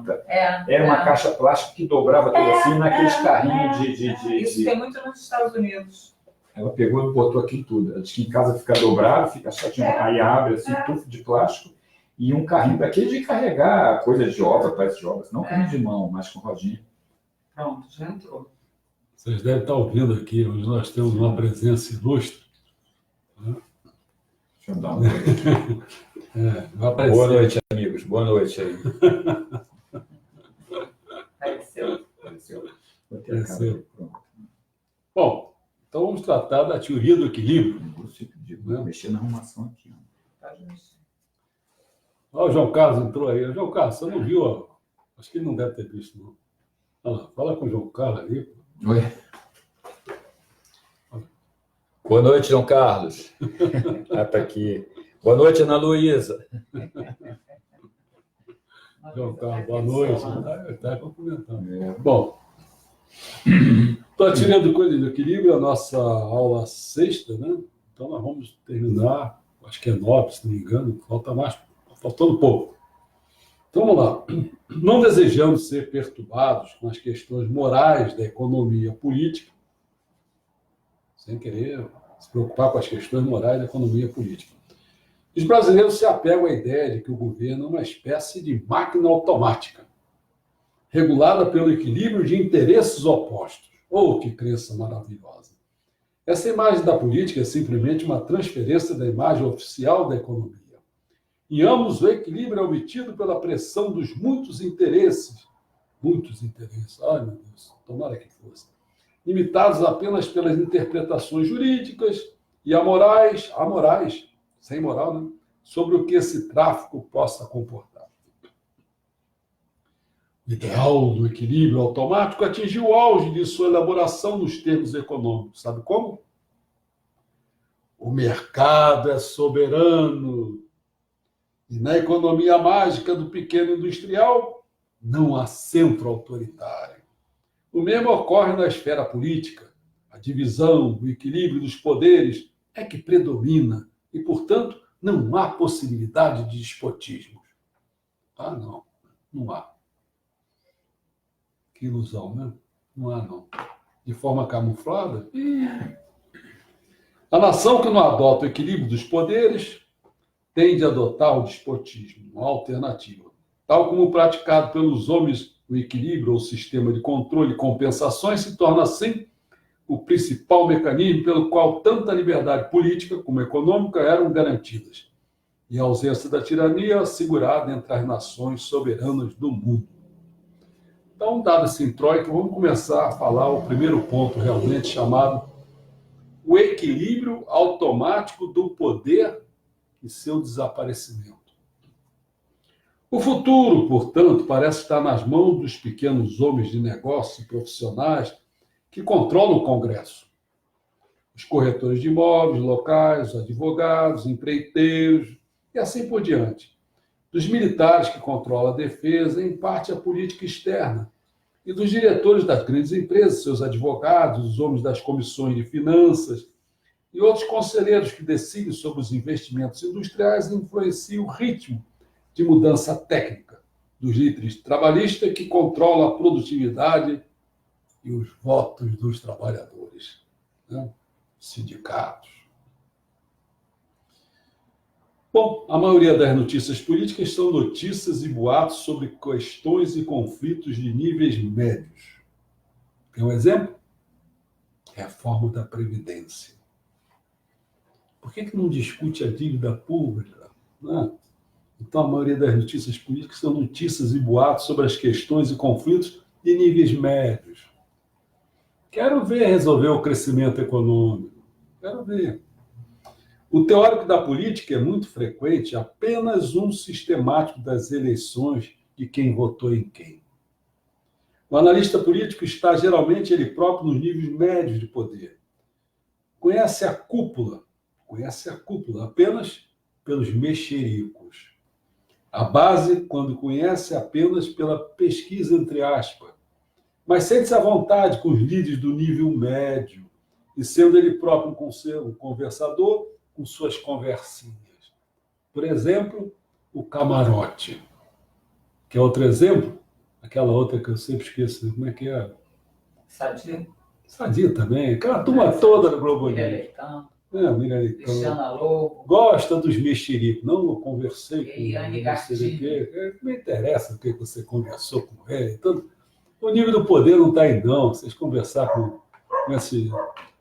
planta. Era uma caixa plástica que dobrava tudo assim, naqueles carrinhos de... Isso tem muito nos Estados Unidos. Ela pegou e botou aquilo tudo. Ela disse que em casa fica dobrado, fica chatinho, aí abre assim, tufo de plástico, e um carrinho daquele de carregar coisa de obra, parece de obra, não carrinho de mão, mas com rodinha. Pronto, já entrou. Vocês devem estar ouvindo aqui, hoje nós temos uma presença ilustre. Deixa eu dar uma olhada. Boa noite, amigos. Boa noite aí. Apareceu. Bom, então vamos tratar da teoria do equilíbrio. Vou mexer na arrumação aqui. Pode mexer. Olha, o João Carlos entrou aí. João Carlos, você não viu? Ó? Acho que ele não deve ter visto, não. Olha lá, fala com o João Carlos aí. Oi. Boa noite, João Carlos. Está aqui. Boa noite, Ana Luísa. João Carlos, boa noite. Está cumprimentando. Bom, estou tirando coisa do equilíbrio, a nossa aula sexta, né? Então nós vamos terminar, acho que é 9, se não me engano, faltando pouco. Então vamos lá. Não desejamos ser perturbados com as questões morais da economia política, sem querer se preocupar com as questões morais da economia política. Os brasileiros se apegam à ideia de que o governo é uma espécie de máquina automática, regulada pelo equilíbrio de interesses opostos. Oh, que crença maravilhosa! Essa imagem da política é simplesmente uma transferência da imagem oficial da economia. Em ambos, o equilíbrio é obtido pela pressão dos muitos interesses, ai meu Deus, tomara que fosse, limitados apenas pelas interpretações jurídicas e amorais, sem moral, né? Sobre o que esse tráfico possa comportar. O ideal do equilíbrio automático atingiu o auge de sua elaboração nos termos econômicos. Sabe como? O mercado é soberano. E na economia mágica do pequeno industrial, não há centro autoritário. O mesmo ocorre na esfera política. A divisão, o equilíbrio dos poderes é que predomina e, portanto, não há possibilidade de despotismo. Ah, não há. Que ilusão, né? Não há, não. De forma camuflada. A nação que não adota o equilíbrio dos poderes tende a adotar o despotismo, uma alternativa. Tal como praticado pelos homens, o equilíbrio ou sistema de controle e compensações se torna, assim, o principal mecanismo pelo qual tanta liberdade política como econômica eram garantidas, e a ausência da tirania assegurada entre as nações soberanas do mundo. Então, dado esse introito, vamos começar a falar o primeiro ponto realmente chamado o equilíbrio automático do poder e seu desaparecimento. O futuro, portanto, parece estar nas mãos dos pequenos homens de negócio e profissionais que controlam o Congresso. Os corretores de imóveis locais, os advogados, empreiteiros e assim por diante. Dos militares que controlam a defesa, em parte a política externa, e dos diretores das grandes empresas, seus advogados, os homens das comissões de finanças e outros conselheiros que decidem sobre os investimentos industriais e influenciam o ritmo de mudança técnica dos líderes trabalhistas que controlam a produtividade e os votos dos trabalhadores, né? Sindicatos. Bom, a maioria das notícias políticas são notícias e boatos sobre questões e conflitos de níveis médios. Quer um exemplo? Reforma da Previdência. Por que não discute a dívida pública? Né? Então, a maioria das notícias políticas são notícias e boatos sobre as questões e conflitos de níveis médios. Quero ver resolver o crescimento econômico. Quero ver. O teórico da política é muito frequente apenas um sistemático das eleições de quem votou em quem. O analista político está geralmente ele próprio nos níveis médios de poder. Conhece a cúpula apenas pelos mexericos. A base, quando conhece, apenas pela pesquisa, entre aspas. Mas sente-se à vontade com os líderes do nível médio, e sendo ele próprio um conversador com suas conversinhas. Por exemplo, o camarote. Quer outro exemplo? aquela outra que eu sempre esqueço, como é que é? Sadia. Sadia também, aquela turma toda da Globo Miriam News. Leitão. Miriam Leitão. Cristiana Lobo. Gosta dos mexericos. Não, eu conversei com Eliane não sei o quê. Gardini. Não me interessa o que você conversou com ele. O nível do poder não está aí, não. Vocês conversar com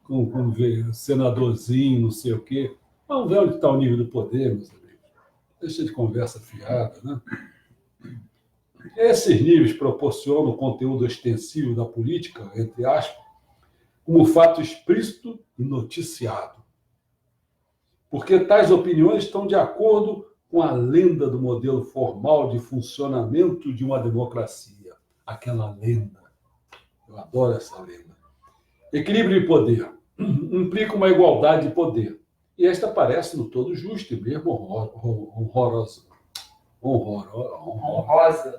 o senadorzinho, não sei o quê. Vamos ver onde está o nível do poder, meus amigos. Deixa de conversa fiada, né? Esses níveis proporcionam o conteúdo extensivo da política, entre aspas, como fato explícito e noticiado. Porque tais opiniões estão de acordo com a lenda do modelo formal de funcionamento de uma democracia. Aquela lenda. Eu adoro essa lenda. Equilíbrio de poder implica uma igualdade de poder. E esta parece no todo justa e mesmo honrosa.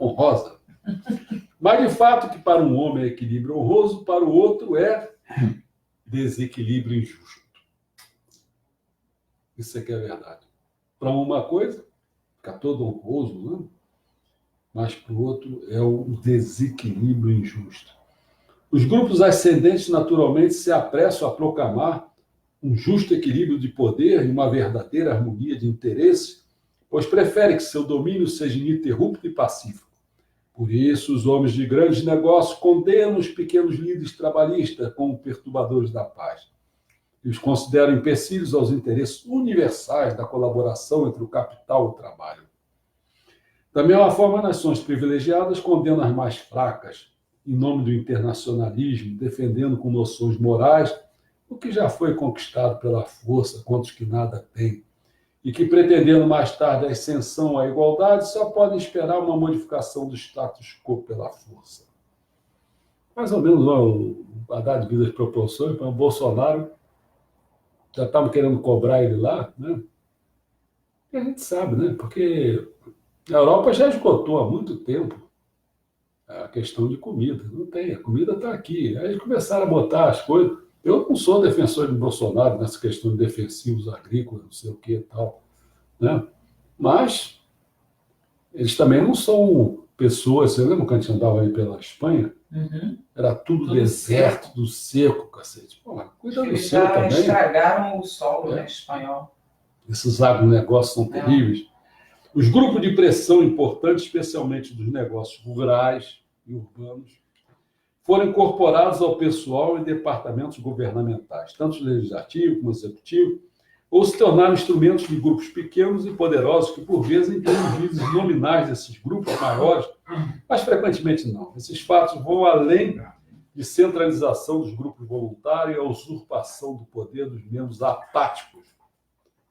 Honrosa. Mas, de fato, que para um homem é equilíbrio honroso, para o outro é desequilíbrio injusto. Isso é que é verdade. Para uma coisa, fica todo honroso, né? Mas para o outro é o desequilíbrio injusto. Os grupos ascendentes, naturalmente, se apressam a proclamar um justo equilíbrio de poder e uma verdadeira harmonia de interesse, pois preferem que seu domínio seja ininterrupto e pacífico. Por isso, os homens de grandes negócios condenam os pequenos líderes trabalhistas como perturbadores da paz e os consideram empecilhos aos interesses universais da colaboração entre o capital e o trabalho. Da mesma forma, nações privilegiadas condenam as mais fracas, em nome do internacionalismo, defendendo com noções morais o que já foi conquistado pela força contra os que nada têm, e que, pretendendo mais tarde a ascensão à igualdade, só podem esperar uma modificação do status quo pela força. Mais ou menos, a dar devidas proporções, para o Bolsonaro, já estavam querendo cobrar ele lá, né? E a gente sabe, né? Porque a Europa já esgotou há muito tempo a questão de comida. Não tem, a comida está aqui. Aí eles começaram a botar as coisas. Eu não sou defensor de Bolsonaro nessa questão de defensivos agrícolas, não sei o que e tal, né? Mas eles também não são pessoas. Você lembra quando a gente andava aí pela Espanha? Uhum. Era tudo deserto, tudo seco, cacete. Pô, cuida do Eles seu já também. estragaram o solo, né, espanhol. Esses agronegócios são terríveis. Os grupos de pressão importantes, especialmente dos negócios rurais e urbanos, foram incorporados ao pessoal em departamentos governamentais, tanto legislativo como executivo, ou se tornaram instrumentos de grupos pequenos e poderosos que, por vezes, incluem os líderes nominais desses grupos maiores, mas frequentemente não. Esses fatos vão além de centralização dos grupos voluntários e a usurpação do poder dos membros apáticos.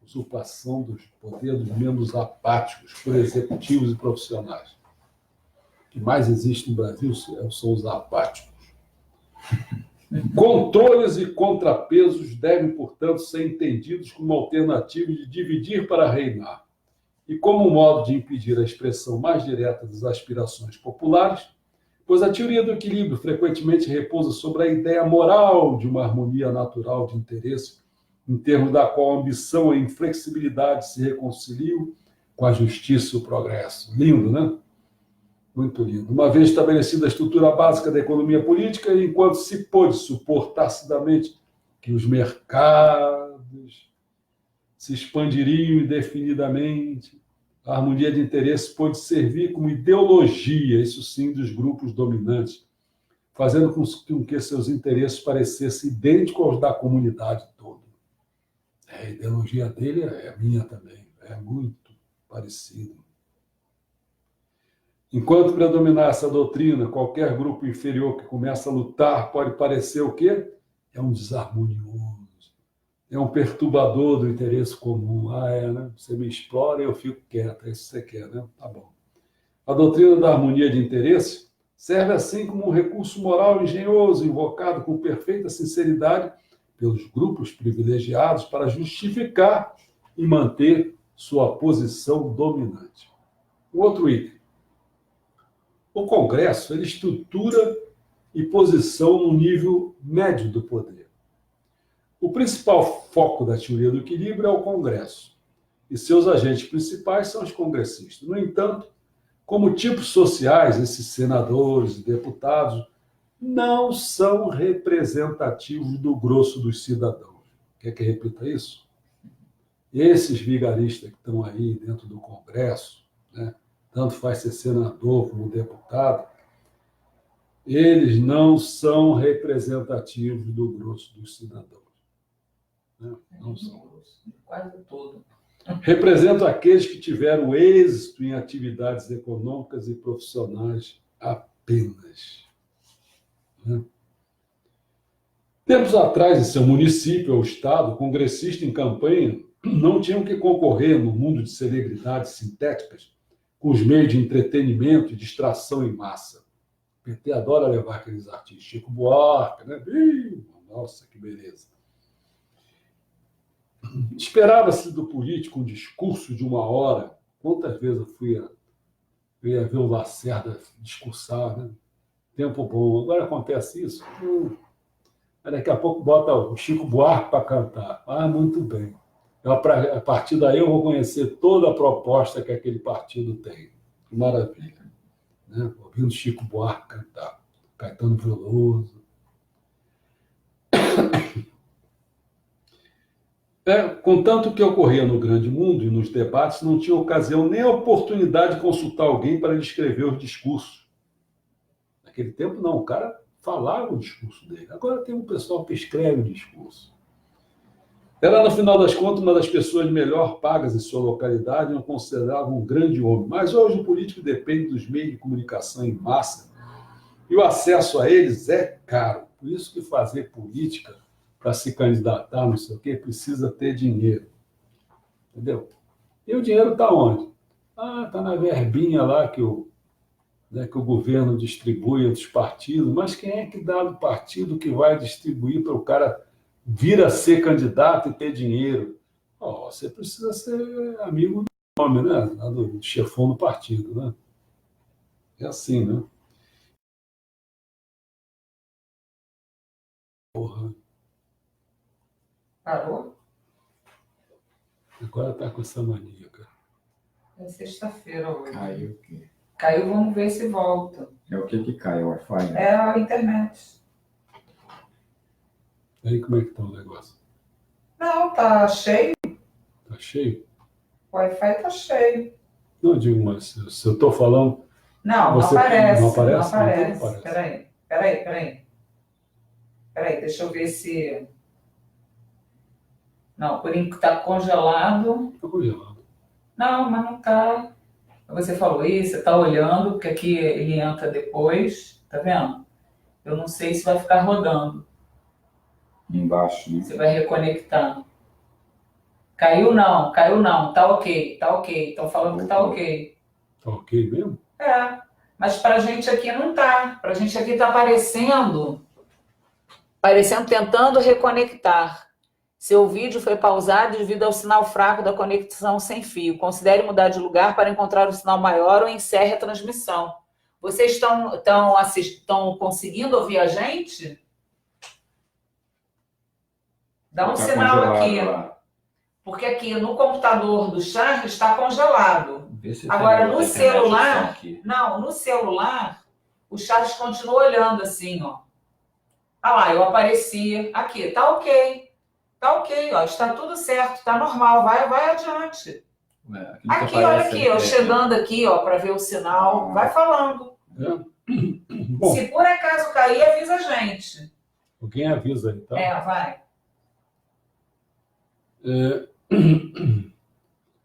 Usurpação do poder dos membros apáticos por executivos e profissionais. O que mais existe no Brasil são os apáticos. Controles e contrapesos devem, portanto, ser entendidos como alternativa de dividir para reinar e como modo de impedir a expressão mais direta das aspirações populares, pois a teoria do equilíbrio frequentemente repousa sobre a ideia moral de uma harmonia natural de interesse, em termos da qual a ambição e a inflexibilidade se reconciliam com a justiça e o progresso. Lindo, né? Muito lindo. Uma vez estabelecida a estrutura básica da economia política, enquanto se pôde supor tacidamente que os mercados se expandiriam indefinidamente, a harmonia de interesses pôde servir como ideologia, isso sim, dos grupos dominantes, fazendo com que seus interesses parecessem idênticos aos da comunidade toda. A ideologia dele é a minha também, é muito parecido. Enquanto predominar essa doutrina, qualquer grupo inferior que começa a lutar pode parecer o quê? É um desarmonioso, é um perturbador do interesse comum. Né? Você me explora e eu fico quieto, é isso que você quer, né? Tá bom. A doutrina da harmonia de interesse serve assim como um recurso moral engenhoso, invocado com perfeita sinceridade pelos grupos privilegiados para justificar e manter sua posição dominante. O outro item. O Congresso, ele estrutura e posição no nível médio do poder. O principal foco da teoria do equilíbrio é o Congresso, e seus agentes principais são os congressistas. No entanto, Como tipos sociais, esses senadores e deputados não são representativos do grosso dos cidadãos. Quer que eu repita isso? Esses vigaristas que estão aí dentro do Congresso, né, tanto faz ser senador como deputado, eles não são representativos do grosso dos cidadãos. Né? Não são. Quase todo. Representam aqueles que tiveram êxito em atividades econômicas e profissionais apenas. Né? Tempos atrás, em seu município ou estado, congressistas em campanha não tinham que concorrer no mundo de celebridades sintéticas com os meios de entretenimento e distração em massa. O PT adora levar aqueles artistas, Chico Buarque, né? Nossa, que beleza. Esperava-se do político um discurso de 1 hora. Quantas vezes eu ia ver o Lacerda discursar, né? Tempo bom. Agora acontece isso. Daqui a pouco bota o Chico Buarque para cantar. Ah, muito bem. A partir daí eu vou conhecer toda a proposta que aquele partido tem. Que maravilha. Né? Ouvindo Chico Buarque cantar. Caetano Veloso. Contanto que ocorria no grande mundo e nos debates, não tinha ocasião nem a oportunidade de consultar alguém para lhe escrever os discursos. Naquele tempo, não. O cara falava o discurso dele. Agora tem um pessoal que escreve o discurso. Era, no final das contas, uma das pessoas melhor pagas em sua localidade e não considerava um grande homem. Mas hoje o político depende dos meios de comunicação em massa e o acesso a eles é caro. Por isso que fazer política para se candidatar, não sei o quê, precisa ter dinheiro. Entendeu? E o dinheiro está onde? Está na verbinha lá que o governo distribui entre os partidos. Mas quem é que dá do partido que vai distribuir para o cara vir a ser candidato e ter dinheiro? Você precisa ser amigo do nome, né? Do chefão do partido, né? É assim, né? Porra. Parou? Agora tá com essa mania, cara. É sexta-feira hoje. Caiu o quê? Caiu, vamos ver se volta. É o que cai? É o Wi-Fi? Né? É a internet. Aí como é que tá o negócio? Não, tá cheio. Tá cheio? O Wi-Fi tá cheio. Não, digo, mas se eu tô falando... Não, Você não aparece. não aparece? Não aparece. Então não aparece. Peraí, deixa eu ver se... Não, por enquanto tá congelado. Tá congelado. Não, mas não tá. Você falou isso, você tá olhando, porque aqui ele entra depois, tá vendo? Eu não sei se vai ficar rodando. Embaixo, né? Você vai reconectar. Caiu não, tá ok. Estão falando que tá ok. Tá ok mesmo? Mas pra gente aqui não tá. Pra gente aqui tá aparecendo tentando reconectar. Seu vídeo foi pausado devido ao sinal fraco da conexão sem fio. Considere mudar de lugar para encontrar um sinal maior ou encerre a transmissão. Vocês estão conseguindo ouvir a gente? Dá um sinal aqui. Lá. Porque aqui no computador do Charles está congelado. Se agora no celular, no celular, o Charles continua olhando assim, ó. Ah lá, eu apareci aqui, tá ok. Tá ok, ó, está tudo certo, tá normal, vai adiante. Aqui, olha aqui, eu chegando aqui, ó, para ver o sinal, vai falando. Bom, se por acaso cair, avisa a gente. Alguém avisa aí, tá? Vai.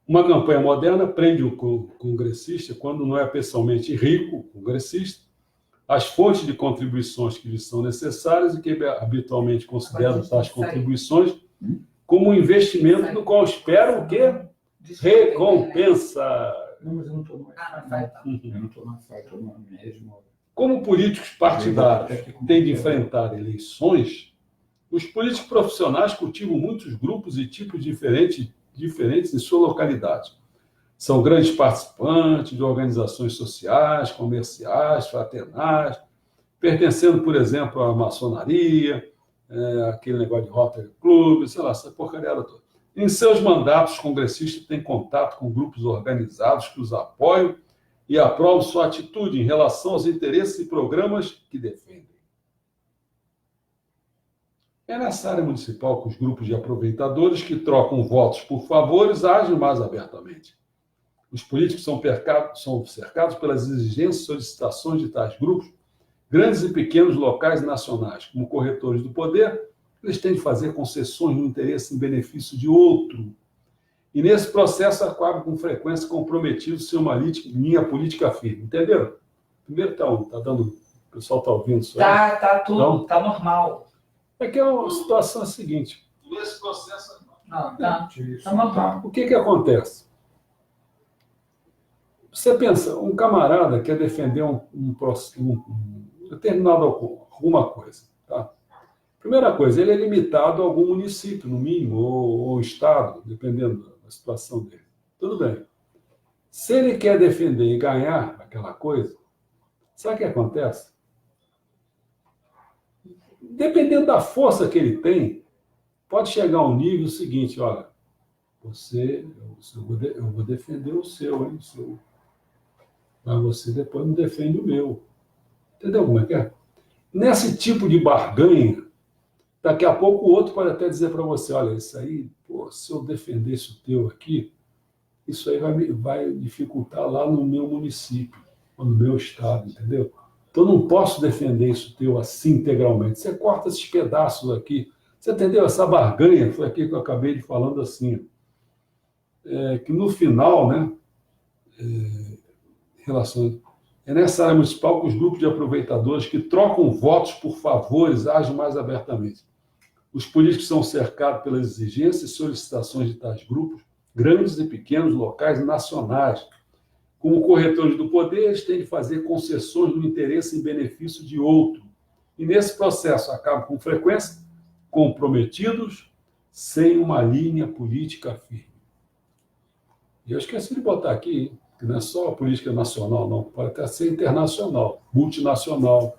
Uma campanha moderna prende o congressista quando não é pessoalmente rico, o congressista, as fontes de contribuições que lhe são necessárias e que habitualmente consideram tais contribuições como um investimento do qual esperam o quê? Recompensa. Não, mas eu não estou no Wi-Fi. Eu não estou no Wi-Fi, estou no mesmo. Como políticos partidários têm de enfrentar eleições, os políticos profissionais cultivam muitos grupos e tipos diferentes em sua localidade. São grandes participantes de organizações sociais, comerciais, fraternais, pertencendo, por exemplo, à maçonaria, aquele negócio de Rotary Club, sei lá, essa porcaria toda. Em seus mandatos, os congressistas têm contato com grupos organizados que os apoiam e aprovo sua atitude em relação aos interesses e programas que defendem. É nessa área municipal que os grupos de aproveitadores que trocam votos por favores agem mais abertamente. Os políticos são cercados pelas exigências e solicitações de tais grupos, grandes e pequenos locais e nacionais, como corretores do poder. Eles têm de fazer concessões no interesse em benefício de outro. E nesse processo acabam com frequência comprometidos sem uma linha política firme. Entenderam? Primeiro tá dando... O pessoal está ouvindo isso aí? Tá tudo, Não? tá normal. É que a situação é a seguinte. Nesse processo... Não, tá Isso. normal. O que acontece? Você pensa, um camarada quer defender um determinado alguma coisa. Tá? Primeira coisa, ele é limitado a algum município, no mínimo, ou estado, dependendo da situação dele. Tudo bem. Se ele quer defender e ganhar aquela coisa, sabe o que acontece? Dependendo da força que ele tem, pode chegar a um nível seguinte, olha, eu vou defender o seu, hein? Mas você depois não defende o meu. Entendeu como é que é? Nesse tipo de barganha, daqui a pouco o outro pode até dizer para você, olha, isso aí, pô, se eu defender isso teu aqui, isso aí vai dificultar lá no meu município, ou no meu estado, entendeu? Então, eu não posso defender isso teu assim integralmente. Você corta esses pedaços aqui. Você entendeu? Essa barganha foi aqui que eu acabei de falando assim. Que no final, né? É nessa área municipal que os grupos de aproveitadores que trocam votos por favores agem mais abertamente. Os políticos são cercados pelas exigências e solicitações de tais grupos, grandes e pequenos, locais e nacionais. Como corretores do poder, eles têm de fazer concessões no interesse em benefício de outro. E nesse processo acabam com frequência comprometidos sem uma linha política firme. E eu esqueci de botar aqui, que não é só a política nacional, não, pode até ser internacional, multinacional.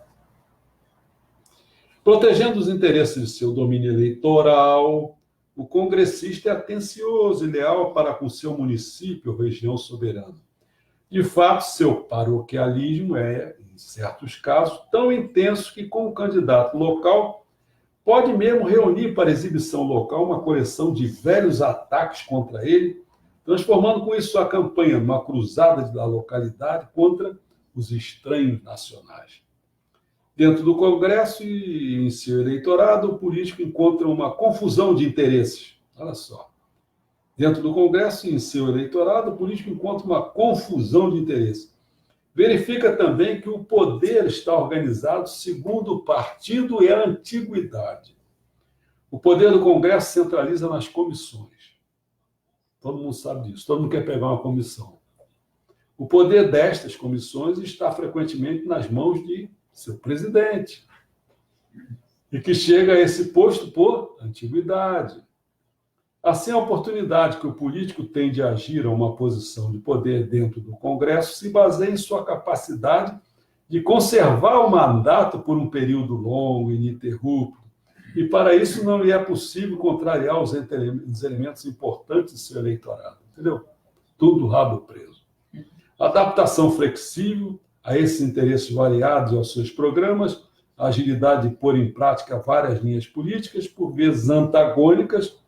Protegendo os interesses de seu domínio eleitoral, o congressista é atencioso e leal para com seu município ou região soberana. De fato, seu paroquialismo é, em certos casos, tão intenso que, como candidato local, pode mesmo reunir para exibição local uma coleção de velhos ataques contra ele, transformando com isso a campanha numa cruzada da localidade contra os estranhos nacionais. Dentro do Congresso e em seu eleitorado, o político encontra uma confusão de interesses. Olha só. Dentro do Congresso e em seu eleitorado, o político encontra uma confusão de interesses. Verifica também que o poder está organizado segundo o partido e a antiguidade. O poder do Congresso centraliza nas comissões. Todo mundo sabe disso, todo mundo quer pegar uma comissão. O poder destas comissões está frequentemente nas mãos de seu presidente, e que chega a esse posto por antiguidade. Assim, a oportunidade que o político tem de agir a uma posição de poder dentro do Congresso se baseia em sua capacidade de conservar o mandato por um período longo e ininterrupto, e para isso não lhe é possível contrariar os elementos importantes de seu eleitorado. Entendeu? Tudo rabo preso. Adaptação flexível a esses interesses variados aos seus programas, a agilidade de pôr em prática várias linhas políticas, por vezes antagônicas,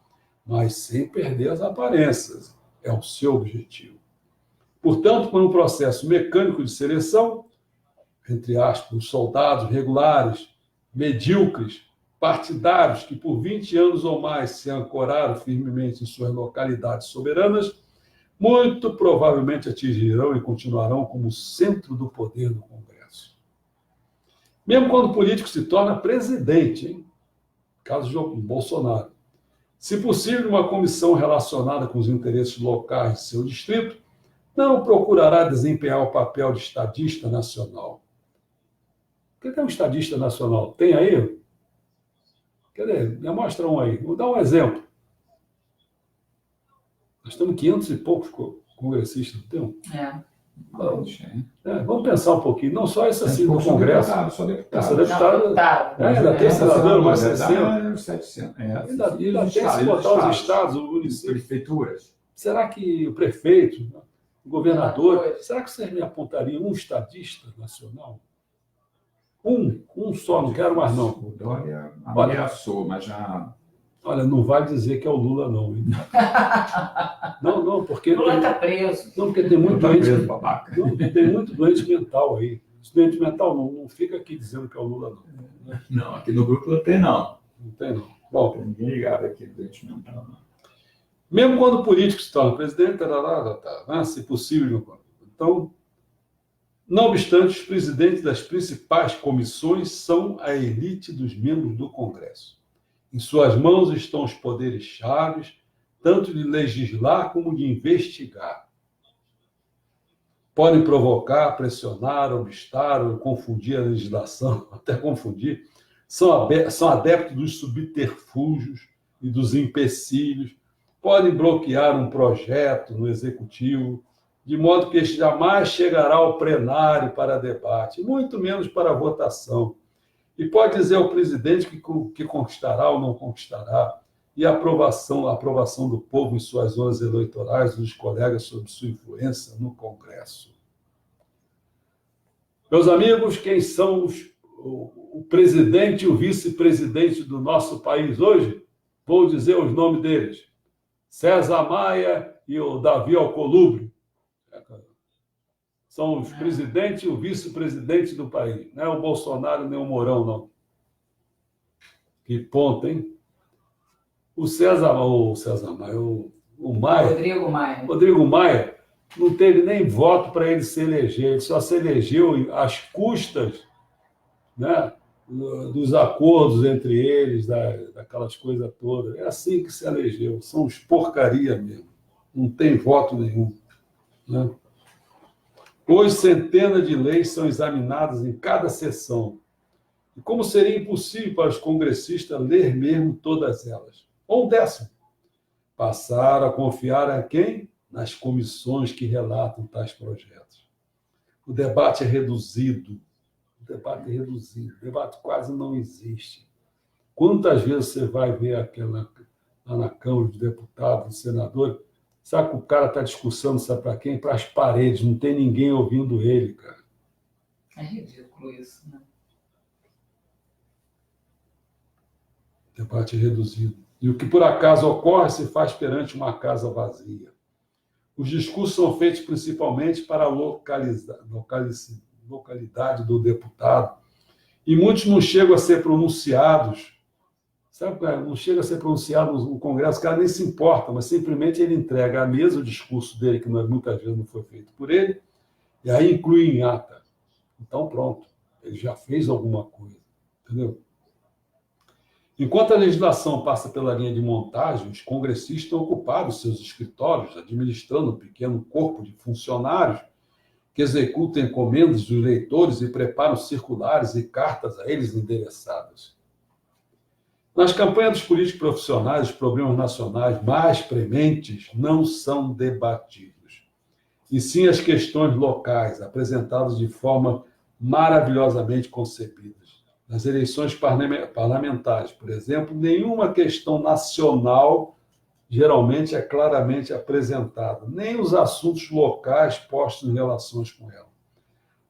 mas sem perder as aparências. É o seu objetivo. Portanto, por um processo mecânico de seleção, entre aspas, os soldados regulares, medíocres, partidários que por 20 anos ou mais se ancoraram firmemente em suas localidades soberanas, muito provavelmente atingirão e continuarão como centro do poder do Congresso. Mesmo quando o político se torna presidente, hein? Caso de Bolsonaro. Se possível, uma comissão relacionada com os interesses locais de seu distrito não procurará desempenhar o papel de estadista nacional. Quem tem um estadista nacional? Tem aí? Cadê? Me mostra um aí. Vou dar um exemplo. Nós temos 500 e poucos congressistas, não temos? Vamos pensar um pouquinho. Não só esse assim do Congresso. Só deputado. Essa deputada. Ainda tem senador, mais 700. Ainda tem que botar os estados, os municípios. Prefeituras. Será que o prefeito... governadores. Será que vocês me apontariam um estadista nacional? Um só, não quero mais não. O Dória ameaçou, mas já... Olha, não vai dizer que é o Lula, não. Hein? Não, porque... Lula está preso. Não, porque tem muito Tá doente... preso, babaca. Não, tem muito doente mental aí. Esse doente mental não fica aqui dizendo que é o Lula, não. Não, aqui no grupo não tem, não. Não tem, não. Bom, Tem ninguém ligado aqui no doente mental, não. mesmo quando o político se torna presidente, né, se possível. Então, não obstante, os presidentes das principais comissões são a elite dos membros do Congresso. Em suas mãos estão os poderes chaves, tanto de legislar como de investigar. Podem provocar, pressionar, obstar ou confundir a legislação, até confundir. São adeptos dos subterfúgios e dos empecilhos. Podem bloquear um projeto no executivo, de modo que este jamais chegará ao plenário para debate, muito menos para votação. E pode dizer ao presidente que conquistará ou não conquistará, e a aprovação do povo em suas zonas eleitorais, dos colegas sob sua influência no Congresso. Meus amigos, quem são o presidente e o vice-presidente do nosso país hoje? Vou dizer os nomes deles. César Maia e o Davi Alcolumbre. São os presidentes e o vice-presidente do país. Não é o Bolsonaro nem o Mourão, não. Que ponto, hein? O Maia, Rodrigo Maia, não teve nem voto para ele se eleger. Ele só se elegeu às custas, né, dos acordos entre eles, daquelas coisas todas. É assim que se elegeu. São uns porcaria mesmo. Não tem voto nenhum. Né? Hoje, centenas de leis são examinadas em cada sessão. E como seria impossível para os congressistas ler mesmo todas elas? Ou um décimo. Passaram a confiar a quem? Nas comissões que relatam tais projetos. O debate é reduzido. O debate quase não existe. Quantas vezes você vai ver aquela lá na Câmara de Deputados, senador, sabe que o cara está discussando, sabe para quem? Para as paredes, não tem ninguém ouvindo ele, cara. É ridículo isso, né? O debate é reduzido. E o que por acaso ocorre se faz perante uma casa vazia. Os discursos são feitos principalmente para a localidade do deputado. E muitos não chegam a ser pronunciados. Sabe, não chega a ser pronunciado no Congresso, o cara nem se importa, mas simplesmente ele entrega à mesa o discurso dele, que muitas vezes não foi feito por ele, e aí inclui em ata. Então, pronto, ele já fez alguma coisa, entendeu? Enquanto a legislação passa pela linha de montagem, os congressistas estão ocupados seus escritórios, administrando um pequeno corpo de funcionários que executam encomendas dos leitores e preparam circulares e cartas a eles endereçadas. Nas campanhas dos políticos profissionais, os problemas nacionais mais prementes não são debatidos, e sim as questões locais, apresentadas de forma maravilhosamente concebidas. Nas eleições parlamentares, por exemplo, nenhuma questão nacional geralmente é claramente apresentada, nem os assuntos locais postos em relações com ela.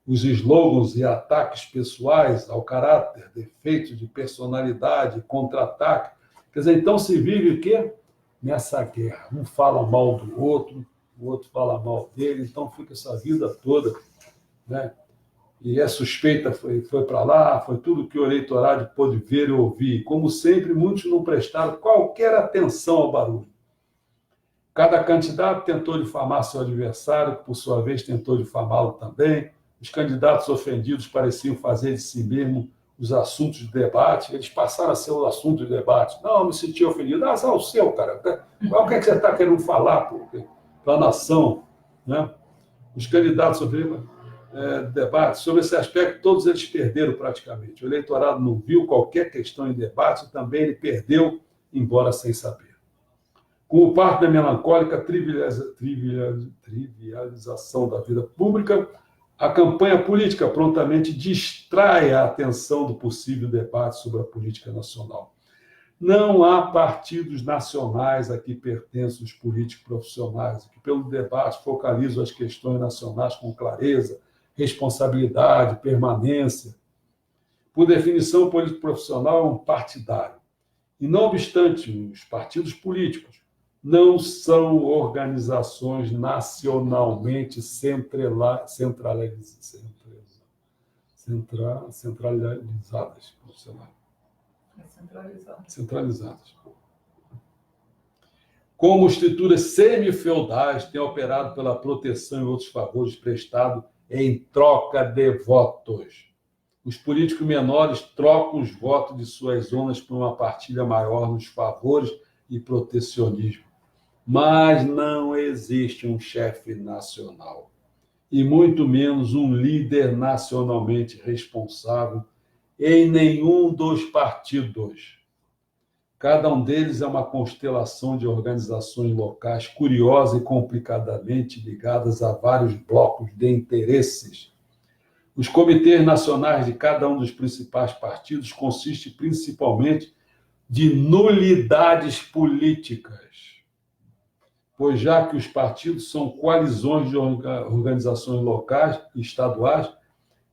Os slogans e ataques pessoais ao caráter, defeitos de personalidade, contra-ataque. Quer dizer, então se vive o quê? Nessa guerra. Um fala mal do outro, o outro fala mal dele, então fica essa vida toda, né? E a suspeita foi para lá, foi tudo que o eleitorado pôde ver e ouvir. Como sempre, muitos não prestaram qualquer atenção ao barulho. Cada candidato tentou difamar seu adversário, que por sua vez tentou difamá-lo também. Os candidatos ofendidos pareciam fazer de si mesmo os assuntos de debate. Eles passaram a ser o assunto de debate. Não, me senti ofendido. Azar o seu, cara. Qual que é que você está querendo falar para a nação? Né? Os candidatos sofreram debate. Sobre esse aspecto, todos eles perderam praticamente. O eleitorado não viu qualquer questão em debate, também ele perdeu, embora sem saber. Como parte da melancólica trivialização da vida pública, a campanha política prontamente distrai a atenção do possível debate sobre a política nacional. Não há partidos nacionais a que pertencem os políticos profissionais, que pelo debate focalizam as questões nacionais com clareza, responsabilidade, permanência. Por definição, o político profissional é um partidário. E, não obstante, os partidos políticos não são organizações nacionalmente centralizadas. Centralizadas. Como estruturas semi-feudais têm operado pela proteção e outros favores prestados em troca de votos. Os políticos menores trocam os votos de suas zonas por uma partilha maior nos favores e protecionismo. Mas não existe um chefe nacional, e muito menos um líder nacionalmente responsável em nenhum dos partidos. Cada um deles é uma constelação de organizações locais curiosas e complicadamente ligadas a vários blocos de interesses. Os comitês nacionais de cada um dos principais partidos consistem principalmente de nulidades políticas, pois já que os partidos são coalizões de organizações locais e estaduais,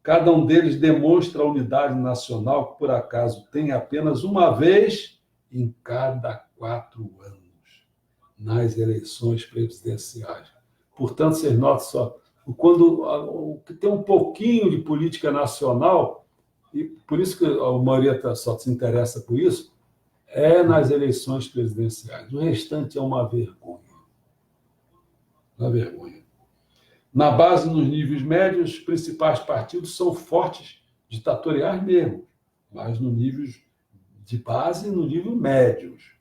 cada um deles demonstra a unidade nacional que, por acaso, tem apenas uma vez em cada 4 anos, nas eleições presidenciais. Portanto, vocês notam só, quando tem um pouquinho de política nacional, e por isso que a maioria só se interessa por isso, é nas eleições presidenciais. O restante é uma vergonha. Uma vergonha. Na base, nos níveis médios, os principais partidos são fortes, ditatoriais mesmo, mas no nível de base e no nível médios.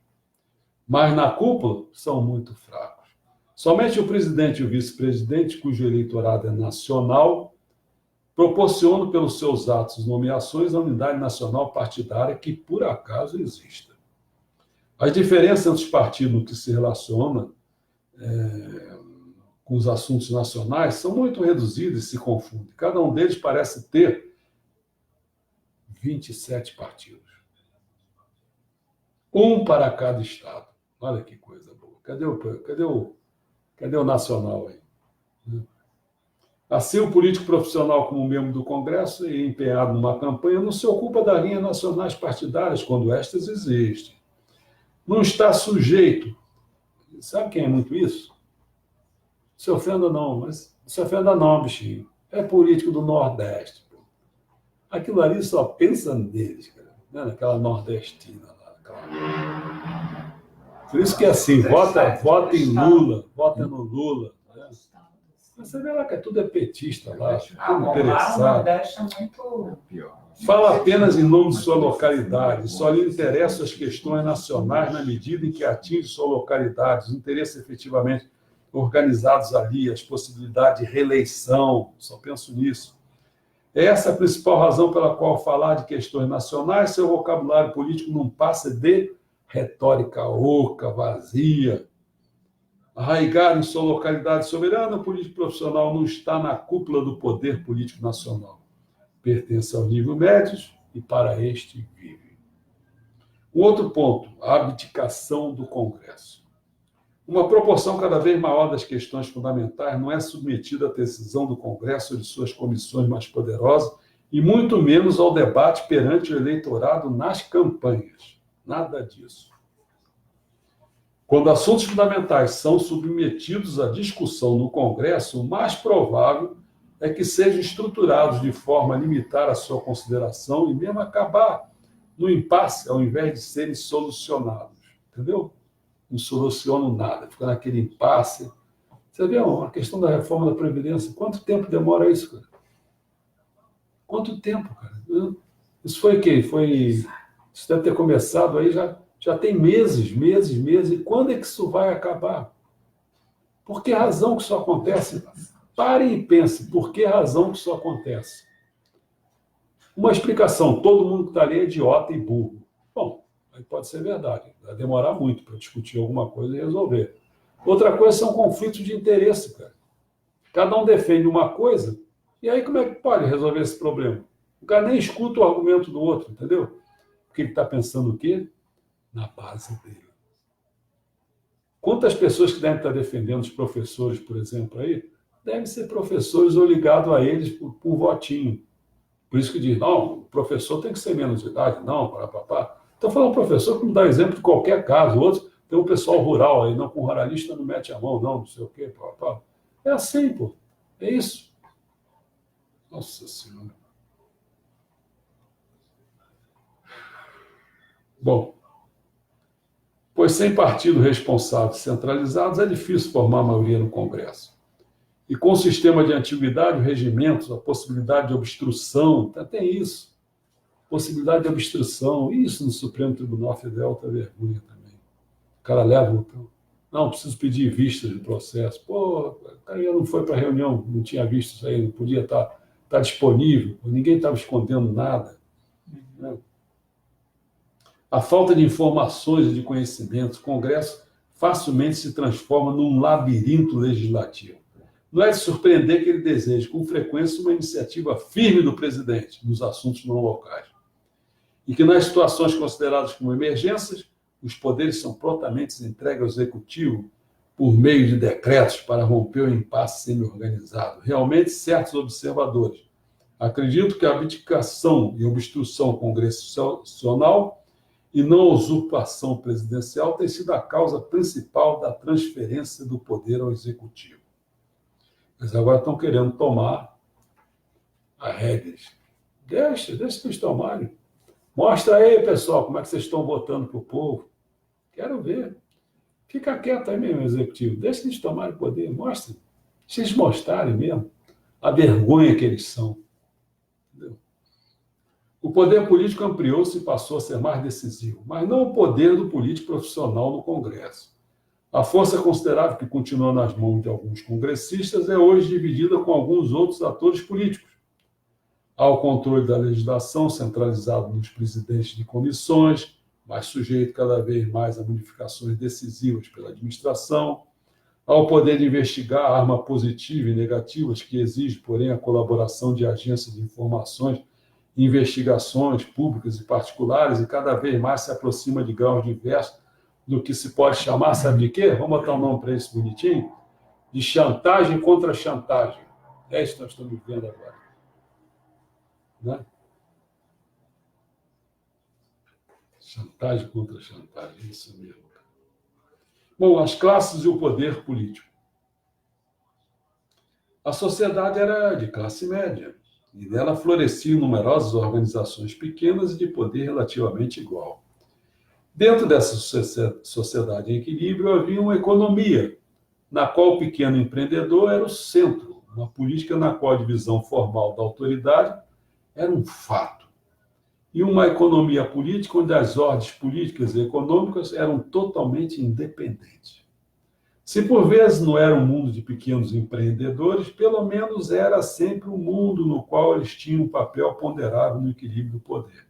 Mas na cúpula são muito fracos. Somente o presidente e o vice-presidente, cujo eleitorado é nacional, proporcionam pelos seus atos e nomeações a unidade nacional partidária que, por acaso, exista. As diferenças entre os partidos no que se relaciona com os assuntos nacionais são muito reduzidas e se confundem. Cada um deles parece ter 27 partidos. Um para cada estado. Olha que coisa boa. Cadê o nacional aí? Assim, o político profissional, como membro do Congresso e empenhado numa campanha, não se ocupa das linhas nacionais partidárias, quando estas existem. Não está sujeito. Sabe quem é muito isso? Se ofenda não, mas se ofenda não, bichinho. É político do Nordeste. Pô. Aquilo ali só pensa neles, cara. Né? Naquela nordestina lá. Por isso que é assim, vota em Lula, vota no Lula. Né? Você vê lá que tudo é petista lá, tudo interessado. O Nordeste é muito pior. Fala apenas em nome de sua localidade, só lhe interessam as questões nacionais na medida em que atinge sua localidade, os interesses efetivamente organizados ali, as possibilidades de reeleição, só penso nisso. Essa é a principal razão pela qual falar de questões nacionais, seu vocabulário político não passa de retórica oca, vazia. Arraigado em sua localidade soberana, o político profissional não está na cúpula do poder político nacional. Pertence ao nível médio e para este vive. Um outro ponto, a abdicação do Congresso. Uma proporção cada vez maior das questões fundamentais não é submetida à decisão do Congresso ou de suas comissões mais poderosas e muito menos ao debate perante o eleitorado nas campanhas. Nada disso. Quando assuntos fundamentais são submetidos à discussão no Congresso, o mais provável é que sejam estruturados de forma a limitar a sua consideração e mesmo acabar no impasse, ao invés de serem solucionados. Entendeu? Não solucionam nada, fica naquele impasse. Você vê a questão da reforma da Previdência, quanto tempo demora isso, cara? Quanto tempo, cara? Isso foi o quê? Isso deve ter começado aí, já tem meses. E quando é que isso vai acabar? Por que razão que isso acontece? Parem e pensem, por que razão que isso acontece? Uma explicação, todo mundo que está ali é idiota e burro. Bom, aí pode ser verdade, vai demorar muito para discutir alguma coisa e resolver. Outra coisa são conflitos de interesse, cara. Cada um defende uma coisa, e aí como é que pode resolver esse problema? O cara nem escuta o argumento do outro, entendeu? Porque ele está pensando o quê? na base dele. Quantas pessoas que devem estar defendendo os professores, por exemplo, aí, devem ser professores ou ligados a eles por votinho. Por isso que diz, não, o professor tem que ser menos de idade, não, papá. Estou falando professor que não dá exemplo de qualquer caso. Outros, tem um pessoal rural aí, não, com ruralista não mete a mão, não sei o quê, papá. É assim, pô. É isso. Nossa Senhora. Bom, pois sem partido responsável centralizados é difícil formar maioria no Congresso. E com o sistema de antiguidade, os regimentos, a possibilidade de obstrução, tem isso. Possibilidade de obstrução, isso no Supremo Tribunal Federal tá vergonha também. O cara leva o... Não, preciso pedir vistas do processo. Pô, o cara não foi para a reunião, não tinha visto isso aí, não podia estar disponível, ninguém estava escondendo nada. Né? A falta de informações e de conhecimentos, o Congresso facilmente se transforma num labirinto legislativo. Não é de surpreender que ele deseje, com frequência, uma iniciativa firme do presidente nos assuntos não locais. E que, nas situações consideradas como emergências, os poderes são prontamente entregues ao executivo por meio de decretos para romper o impasse semi-organizado. Realmente, certos observadores acreditam que a abdicação e obstrução congressional e não a usurpação presidencial tem sido a causa principal da transferência do poder ao executivo. Mas agora estão querendo tomar a rédeas. Deixa eles tomarem. Mostra aí, pessoal, como é que vocês estão votando para o povo. Quero ver. Fica quieto aí mesmo, executivo. Deixa eles tomarem o poder. Mostra. Deixa eles mostrarem mesmo a vergonha que eles são. Entendeu? O poder político ampliou-se e passou a ser mais decisivo, mas não o poder do político profissional no Congresso. A força considerável que continua nas mãos de alguns congressistas é hoje dividida com alguns outros atores políticos. Há o controle da legislação centralizado nos presidentes de comissões, mas sujeito cada vez mais a modificações decisivas pela administração. Há o poder de investigar a arma positiva e negativas, que exige, porém, a colaboração de agências de informações, investigações públicas e particulares, e cada vez mais se aproxima de graus diversos do que se pode chamar, sabe de quê? Vamos botar um nome para isso bonitinho? De chantagem contra chantagem. É isso que nós estamos vendo agora. Né? Chantagem contra chantagem, isso mesmo. Bom, as classes e o poder político. A sociedade era de classe média, e nela floresciam numerosas organizações pequenas e de poder relativamente igual. Dentro dessa sociedade em equilíbrio havia uma economia, na qual o pequeno empreendedor era o centro, uma política na qual a divisão formal da autoridade era um fato, e uma economia política onde as ordens políticas e econômicas eram totalmente independentes. Se por vezes não era um mundo de pequenos empreendedores, pelo menos era sempre um mundo no qual eles tinham um papel ponderável no equilíbrio do poder.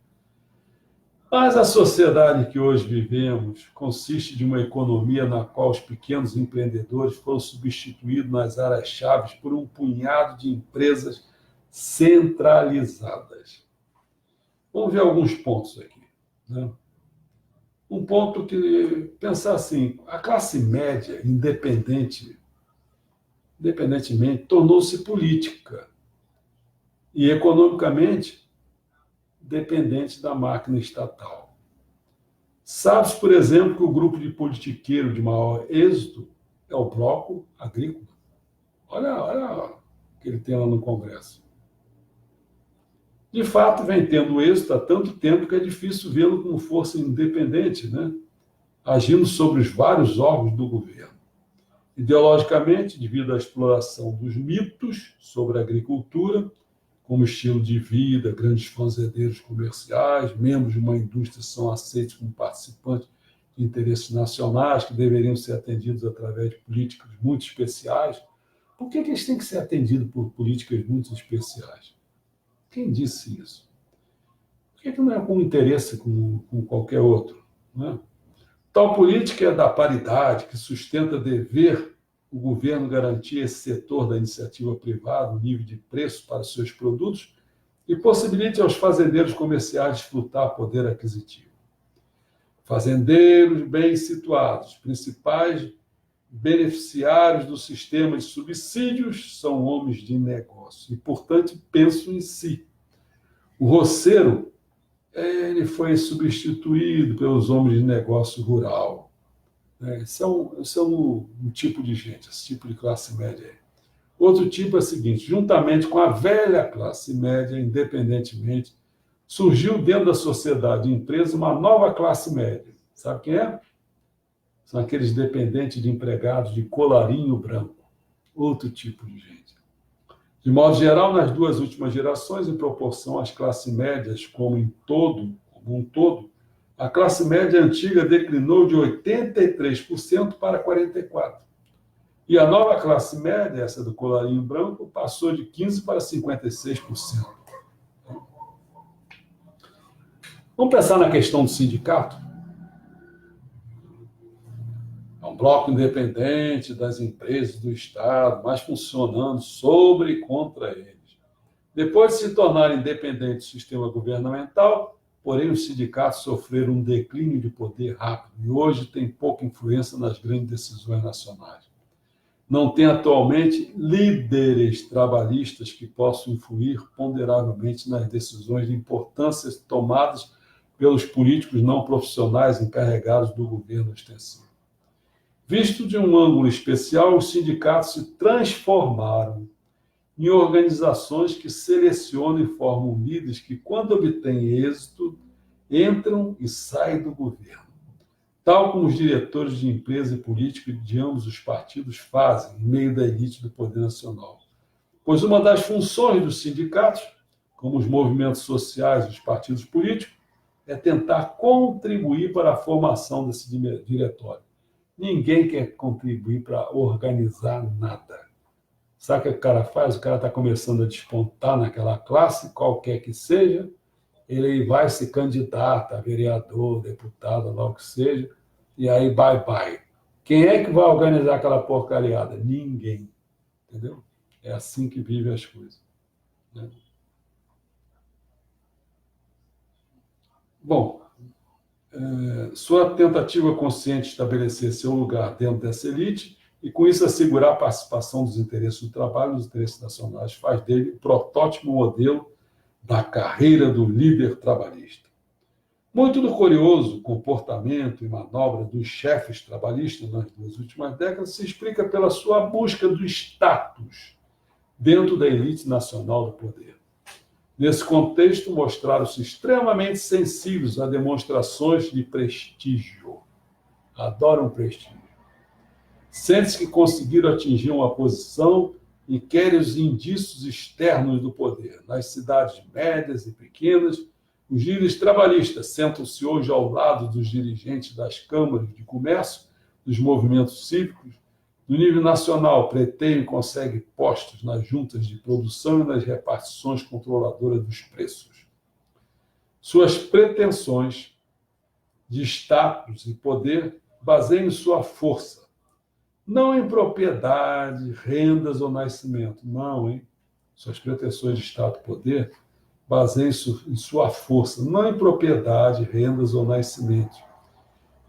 Mas a sociedade que hoje vivemos consiste de uma economia na qual os pequenos empreendedores foram substituídos nas áreas-chave por um punhado de empresas centralizadas. Vamos ver alguns pontos aqui. Né? Um ponto que, pensar assim, a classe média, independentemente, tornou-se política e economicamente dependente da máquina estatal. Sabe-se, por exemplo, que o grupo de politiqueiros de maior êxito é o Bloco Agrícola. Olha o que ele tem lá no Congresso. De fato, vem tendo êxito há tanto tempo que é difícil vê-lo como força independente, né? Agindo sobre os vários órgãos do governo. Ideologicamente, devido à exploração dos mitos sobre a agricultura, como estilo de vida, grandes fazendeiros comerciais, membros de uma indústria são aceitos como participantes de interesses nacionais que deveriam ser atendidos através de políticas muito especiais. Por que eles têm que ser atendidos por políticas muito especiais? Quem disse isso? Por que não é com interesse com qualquer outro? Não é? Tal política é da paridade, que sustenta dever o governo garantir esse setor da iniciativa privada, o nível de preço para seus produtos, e possibilite aos fazendeiros comerciais desfrutar poder aquisitivo. Fazendeiros bem situados, principais beneficiários do sistema de subsídios, são homens de negócio e, portanto, pensam em si. O roceiro, ele foi substituído pelos homens de negócio rural. Esse é um tipo de gente, esse tipo de classe média aí. Outro tipo é o seguinte: juntamente com a velha classe média, independentemente, surgiu dentro da sociedade e empresa uma nova classe média. Sabe quem é? São aqueles dependentes de empregados de colarinho branco. Outro tipo de gente. De modo geral, nas duas últimas gerações, em proporção às classes médias como um todo, a classe média antiga declinou de 83% para 44%. E a nova classe média, essa do colarinho branco, passou de 15% para 56%. Vamos pensar na questão do sindicato? É um bloco independente das empresas do Estado, mas funcionando sobre e contra eles. Depois de se tornar independente do sistema governamental, porém os sindicatos sofreram um declínio de poder rápido e hoje têm pouca influência nas grandes decisões nacionais. Não tem atualmente líderes trabalhistas que possam influir ponderavelmente nas decisões de importância tomadas pelos políticos não profissionais encarregados do governo ostensivo. Visto de um ângulo especial, os sindicatos se transformaram em organizações que selecionam e formam líderes que, quando obtêm êxito, entram e saem do governo, tal como os diretores de empresa e políticos de ambos os partidos fazem, em meio da elite do poder nacional. Pois uma das funções dos sindicatos, como os movimentos sociais e os partidos políticos, é tentar contribuir para a formação desse diretório. Ninguém quer contribuir para organizar nada. Sabe o que o cara faz? O cara está começando a despontar naquela classe, qualquer que seja, ele vai se candidata a vereador, deputado, lá o que seja, e aí bye. Quem é que vai organizar aquela porcariada? Ninguém. Entendeu? É assim que vivem as coisas. Né? Bom, sua tentativa consciente de estabelecer seu lugar dentro dessa elite e, com isso, assegurar a participação dos interesses do trabalho e dos interesses nacionais faz dele o protótipo modelo da carreira do líder trabalhista. Muito do curioso comportamento e manobra dos chefes trabalhistas nas duas últimas décadas se explica pela sua busca do status dentro da elite nacional do poder. Nesse contexto, mostraram-se extremamente sensíveis a demonstrações de prestígio. Adoram prestígio. Sentem-se que conseguiram atingir uma posição e querem os indícios externos do poder. Nas cidades médias e pequenas, os líderes trabalhistas sentam-se hoje ao lado dos dirigentes das câmaras de comércio, dos movimentos cívicos. No nível nacional, preteiam e conseguem postos nas juntas de produção e nas repartições controladoras dos preços. Suas pretensões de status e poder baseiam em sua força, não em propriedade, rendas ou nascimento. Não, hein? Suas pretensões de status e poder baseiam em sua força, não em propriedade, rendas ou nascimento.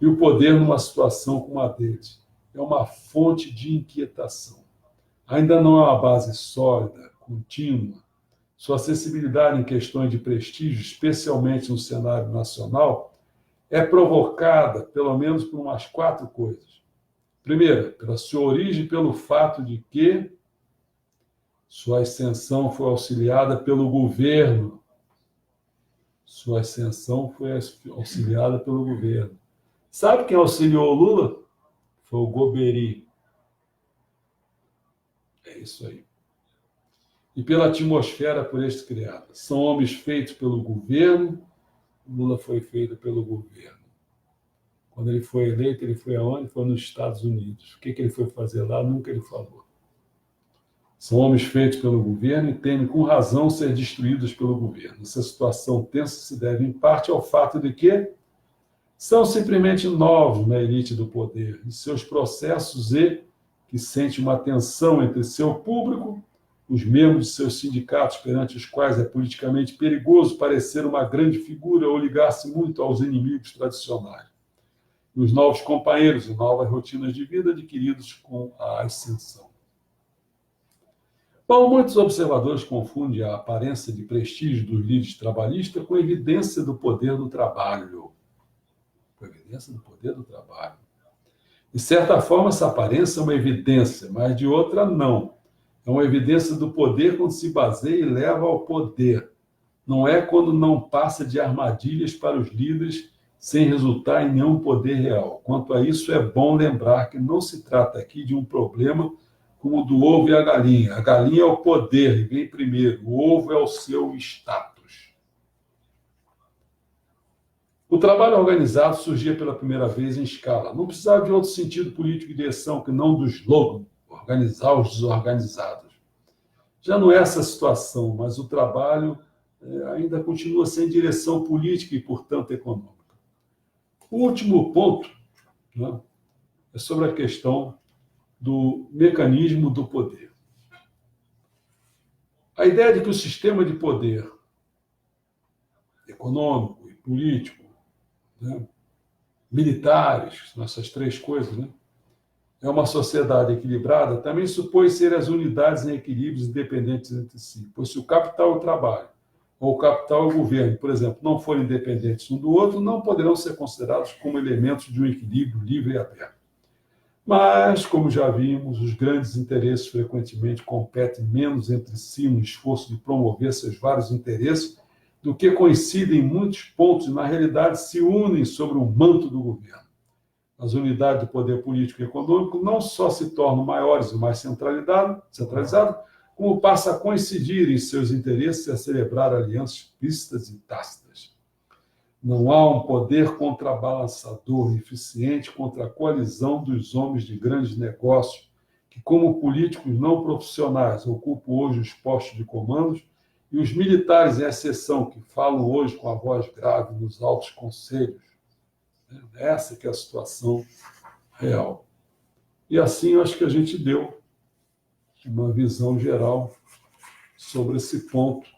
E o poder numa situação como a deles é uma fonte de inquietação. Ainda não há uma base sólida, contínua. Sua acessibilidade em questões de prestígio, especialmente no cenário nacional, é provocada, pelo menos, por umas 4 coisas. Primeiro, pela sua origem, pelo fato de que sua ascensão foi auxiliada pelo governo. Sua ascensão foi auxiliada pelo governo. Sabe quem auxiliou o Lula? Foi o Goberi. É isso aí. E pela atmosfera por este criada. São homens feitos pelo governo. Lula foi feito pelo governo. Quando ele foi eleito, ele foi aonde? Foi nos Estados Unidos. O que ele foi fazer lá? Nunca ele falou. São homens feitos pelo governo e temem com razão ser destruídos pelo governo. Essa situação tensa se deve, em parte, ao fato de que são simplesmente novos na elite do poder, em seus processos e que sente uma tensão entre seu público, os membros de seus sindicatos, perante os quais é politicamente perigoso parecer uma grande figura ou ligar-se muito aos inimigos tradicionais. nos novos companheiros e novas rotinas de vida adquiridos com a ascensão. Bom, muitos observadores confundem a aparência de prestígio dos líderes trabalhistas com a evidência do poder do trabalho. Com a evidência do poder do trabalho. De certa forma, essa aparência é uma evidência, mas de outra, não. É uma evidência do poder quando se baseia e leva ao poder. Não é quando não passa de armadilhas para os líderes sem resultar em nenhum poder real. Quanto a isso, é bom lembrar que não se trata aqui de um problema como o do ovo e a galinha. A galinha é o poder e vem primeiro. O ovo é o seu status. O trabalho organizado surgia pela primeira vez em escala. Não precisava de outro sentido político de direção que não do slogan, organizar os desorganizados. Já não é essa a situação, mas o trabalho ainda continua sem direção política e, portanto, econômica. O último ponto, né, é sobre a questão do mecanismo do poder. A ideia de que o sistema de poder econômico e político, né, militares, essas três coisas, né, é uma sociedade equilibrada, também supõe ser as unidades em equilíbrios independentes entre si. Pois se o capital e o trabalho, ou o capital e o governo, por exemplo, não forem independentes um do outro, não poderão ser considerados como elementos de um equilíbrio livre e aberto. Mas, como já vimos, os grandes interesses frequentemente competem menos entre si no esforço de promover seus vários interesses do que coincidem em muitos pontos e, na realidade, se unem sobre o manto do governo. As unidades do poder político e econômico não só se tornam maiores e mais centralizadas, como passa a coincidir em seus interesses e a celebrar alianças explícitas e tácitas. Não há um poder contrabalançador eficiente contra a coalizão dos homens de grandes negócios que, como políticos não profissionais, ocupam hoje os postos de comandos e os militares, em exceção, que falam hoje com a voz grave nos altos conselhos. Essa que é a situação real. E assim, eu acho que a gente deu uma visão geral sobre esse ponto.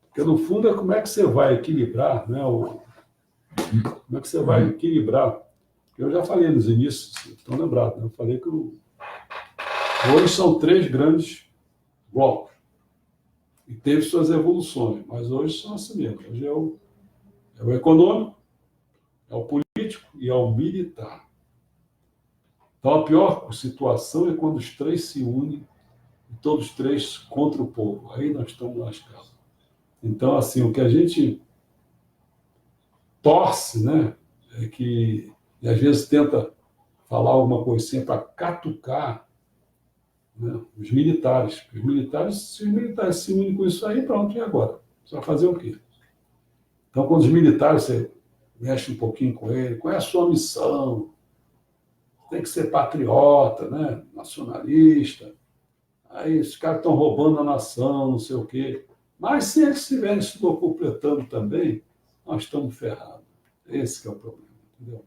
Porque, no fundo, é como é que você vai equilibrar, né? Como é que você vai equilibrar? Eu já falei nos inícios, estão lembrados, né? Eu falei que hoje são três grandes blocos. E teve suas evoluções, mas hoje são assim mesmo. Hoje é o econômico, é o político e é o militar. Então, a pior situação é quando os três se unem, e todos os três contra o povo. Aí nós estamos lascados. Então, assim, o que a gente torce, né, é que, e às vezes tenta falar alguma coisinha para catucar, né, os militares. Se os militares se unem com isso aí, pronto, e agora? Você vai fazer o quê? Então, quando os militares, você mexe um pouquinho com ele, qual é a sua missão? Tem que ser patriota, né, nacionalista. Aí os caras estão roubando a nação, não sei o quê. Mas se eles estiverem se completando também, nós estamos ferrados. Esse que é o problema, entendeu?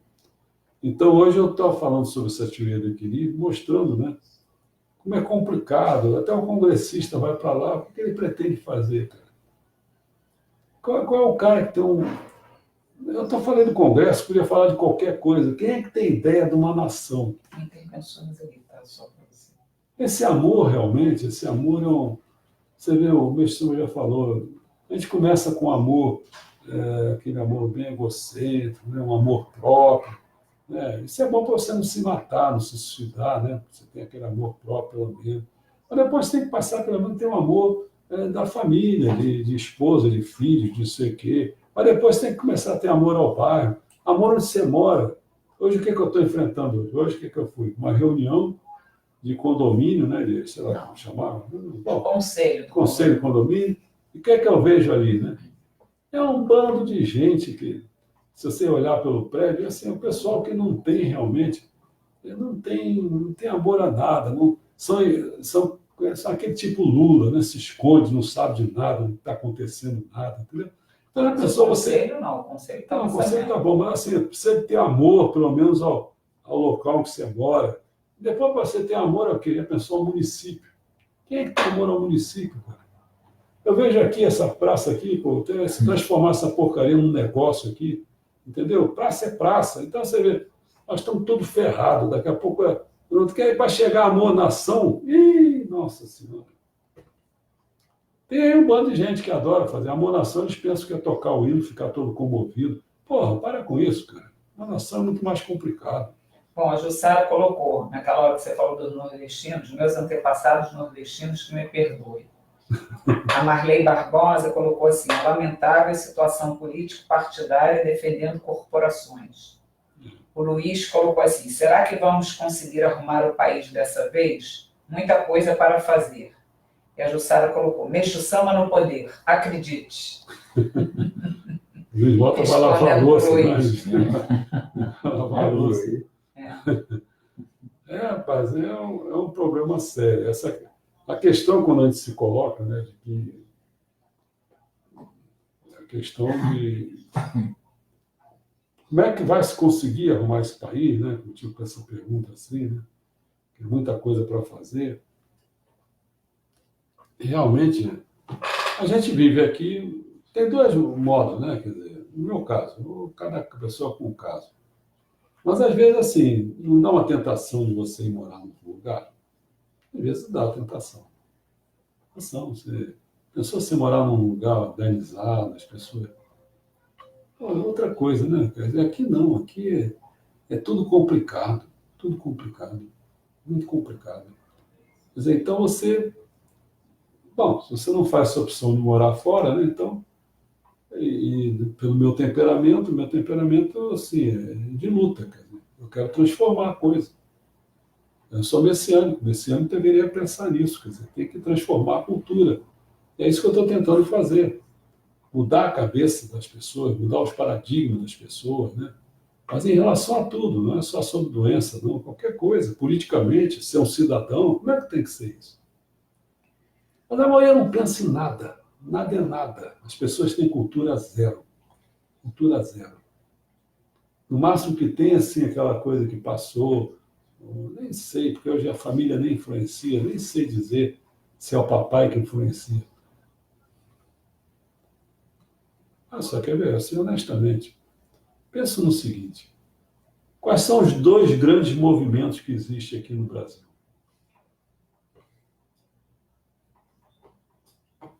Então, hoje eu estou falando sobre essa teoria do equilíbrio, mostrando, né, como é complicado. Até o congressista vai para lá, o que ele pretende fazer, cara? Qual é o cara que tem um... Eu estou falando do Congresso, podia falar de qualquer coisa. Quem é que tem ideia de uma nação? Intervenções ali, tá? Só para você. Esse amor, realmente, esse amor é um... Você vê, o Messias já falou, a gente começa com amor, aquele amor bem egocêntrico, né? Um amor próprio. Né? Isso é bom para você não se matar, não se suicidar, né? Você tem aquele amor próprio, pelo menos. Mas depois tem que passar, pelo menos, ter um amor da família, de esposa, de filhos, de não sei o quê. Mas depois tem que começar a ter amor ao bairro, amor onde você mora. Hoje, o que eu estou enfrentando hoje? Hoje, o que eu fui? Uma reunião de condomínio, né? De, sei lá como chamava. Bom, conselho de condomínio. E o que eu vejo ali, né? É um bando de gente que, se você olhar pelo prédio, é assim, o pessoal que não tem realmente, não tem amor a nada, não, são aquele tipo Lula, né? Se esconde, não sabe de nada, não está acontecendo nada, entendeu? Então, a pessoa, o conselho está o conselho tá bom, mas assim, precisa ter amor, pelo menos, ao local que você mora. Depois, para você ter amor ao quê? A pessoa ao município. Quem é que tem amor ao município, cara? Eu vejo aqui essa praça aqui, pô, se transformar essa porcaria num negócio aqui, Entendeu? Praça é praça. Então, você vê, nós estamos todos ferrados. Daqui a pouco, não quer ir para chegar a amor nação. Ih, nossa Senhora. Tem aí um bando de gente que adora fazer. A amor nação, eles pensam que é tocar o hino, ficar todo comovido. Porra, para com isso, cara. A nação é muito mais complicado. Bom, a Jussara colocou, naquela hora que você falou dos nordestinos, meus antepassados nordestinos que me perdoem. A Marley Barbosa colocou assim, a lamentável situação político-partidária defendendo corporações. O Luiz colocou assim, será que vamos conseguir arrumar o país dessa vez? Muita coisa para fazer. E a Jussara colocou, mexo samba no poder, acredite. Luiz, bota para lavar a louça. Lavar a louça. Rapaz, é um problema sério. A questão, quando a gente se coloca, né, de que a questão de como é que vai se conseguir arrumar esse país, né? Tipo essa pergunta assim, né? Tem muita coisa para fazer. E realmente, a gente vive aqui, tem dois modos, né? Quer dizer, no meu caso, cada pessoa com um caso. Mas às vezes, assim, não dá uma tentação de você ir morar num lugar. Às vezes dá a tentação. Você pensou você morar num lugar organizado, as pessoas. Pô, é outra coisa, né? Quer dizer, aqui não, aqui é tudo complicado, muito complicado. Quer dizer, então bom, se você não faz essa opção de morar fora, né? Então, pelo meu temperamento assim, é de luta, quer dizer, eu quero transformar a coisa. Eu sou messiânico deveria pensar nisso, quer dizer, tem que transformar a cultura. E é isso que eu estou tentando fazer. Mudar a cabeça das pessoas, mudar os paradigmas das pessoas, né? Mas em relação a tudo, não é só sobre doença, não, qualquer coisa, politicamente, ser um cidadão, como é que tem que ser isso? Mas a maioria não pensa em nada, nada é nada. As pessoas têm cultura zero. Cultura zero. No máximo que tem, assim, aquela coisa que passou, nem sei, porque hoje a família nem influencia, nem sei dizer se é o papai que influencia. Só quer ver, assim, honestamente, pensa no seguinte, quais são os dois grandes movimentos que existem aqui no Brasil?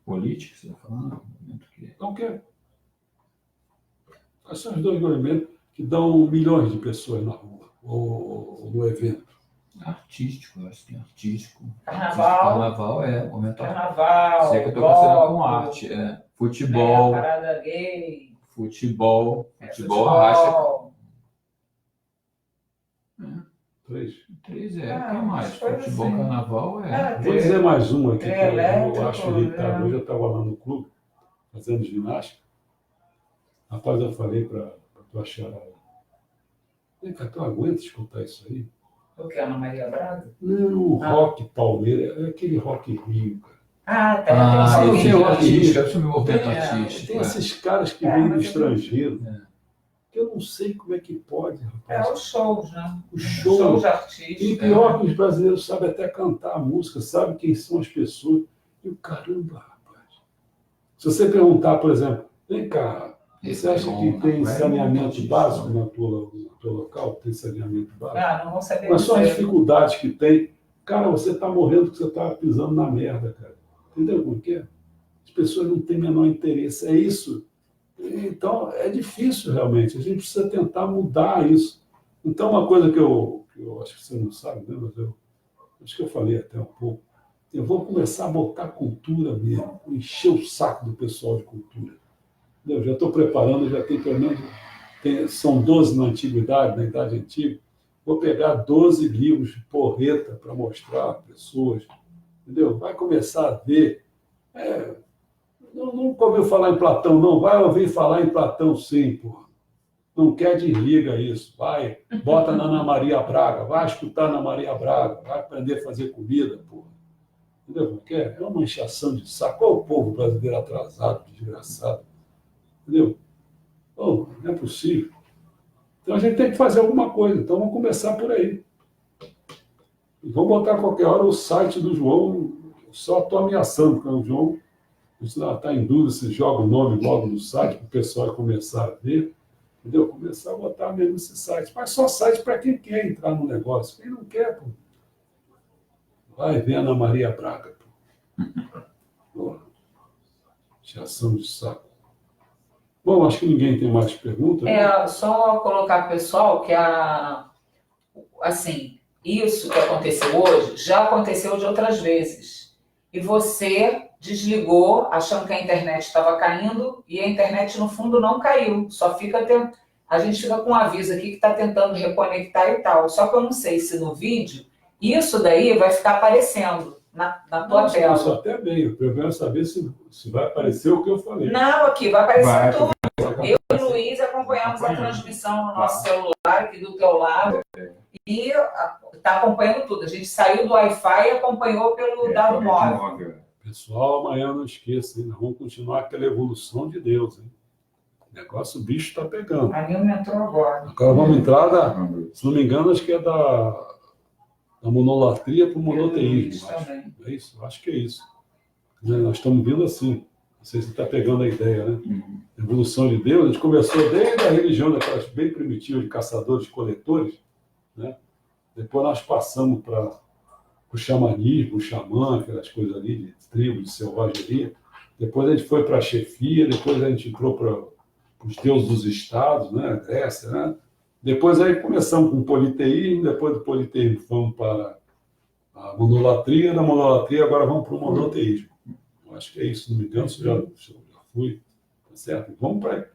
Política, você está falando? Então, quais são os dois movimentos que dão milhões de pessoas na rua ou no evento? Artístico, eu acho que é artístico. Carnaval. Momento Carnaval. Sei que eu estou considerando como arte. Futebol. Parada gay. Futebol arrasta. Três. O que mais? Futebol, assim. Carnaval Vou dizer mais uma aqui, que elétrico, eu acho irritável. Hoje eu estava lá no clube, fazendo ginástica. Rapaz, eu falei para tua charada. Vem cá, tu aguenta escutar isso aí? O que, Ana Maria Braga? Não, rock Palmeiras, é aquele rock Rio, cara. Tem o artístico, deve ser um movimento artístico. Tem esses caras que vêm do estrangeiro, que eu não sei como é que pode, rapaz. Os shows, né? Os shows artísticos. E pior que os brasileiros sabem até cantar a música, sabem quem são as pessoas. E o caramba, rapaz. Se você perguntar, por exemplo, vem cá, você acha que tem saneamento básico no teu local? Tem saneamento básico? Não vou saber. Quais são as dificuldades que tem? Cara, você está morrendo porque você está pisando na merda, cara. Entendeu como é? As pessoas não têm o menor interesse. É isso. Então, é difícil, realmente. A gente precisa tentar mudar isso. Então, uma coisa que eu acho que você não sabe, né? Mas acho que eu falei até um pouco. Eu vou começar a botar cultura mesmo, encher o saco do pessoal de cultura. Eu já estou preparando, já tem pelo menos... são 12 na antiguidade, na Idade Antiga. Vou pegar 12 livros de porreta para mostrar a pessoas. Entendeu? Vai começar a ver... Nunca ouviu falar em Platão, não. Vai ouvir falar em Platão, sim, porra. Não quer, desliga isso. Vai, bota na Ana Maria Braga. Vai escutar Ana Maria Braga. Vai aprender a fazer comida, porra. Entendeu como é? É uma encheção de saco. Olha o povo brasileiro atrasado, desgraçado. Entendeu? Não é possível. Então a gente tem que fazer alguma coisa. Então vamos começar por aí. E vamos botar a qualquer hora o site do João. Só estou ameaçando, porque o João está em dúvida se joga o nome logo no site, para o pessoal começar a ver. Entendeu? Começar a botar mesmo esse site. Mas só site para quem quer entrar no negócio. Quem não quer, pô. Vai ver Ana Maria Braga, pô. Porra. Tiação de saco. Bom, acho que ninguém tem mais perguntas. Né? Só colocar pro pessoal que assim, isso que aconteceu hoje já aconteceu de outras vezes. E você desligou achando que a internet estava caindo e a internet no fundo não caiu. Só fica a gente fica com um aviso aqui que está tentando reconectar e tal. Só que eu não sei se no vídeo isso daí vai ficar aparecendo na tua tela. Isso até bem. Eu quero saber se vai aparecer o que eu falei. Não, aqui vai aparecer tudo. Eu e o Luiz acompanhamos a transmissão no nosso celular, aqui do teu lado, e está acompanhando tudo. A gente saiu do Wi-Fi e acompanhou pelo dado móvel. Pessoal, amanhã não esqueça, hein? Nós vamos continuar aquela evolução de Deus. Hein? O negócio, o bicho está pegando. A Nilma entrou agora. Agora vamos entrar, se não me engano, acho que é da monolatria para o monoteísmo. É isso? Acho que é isso. Nós estamos vindo assim. Não sei se você está pegando a ideia, né? Evolução de Deus, a gente começou desde a religião daquelas bem primitivas de caçadores e coletores, né? Depois nós passamos para o xamanismo, o xamã, aquelas coisas ali de tribo, de selvageria. Depois a gente foi para a chefia, depois a gente entrou para os deuses dos estados, né? Grécia, né? Depois aí começamos com o politeísmo, depois do politeísmo fomos para a monolatria, da monolatria agora vamos para o monoteísmo. Eu acho que é isso, não me engano, já fui, tá certo? Vamos para...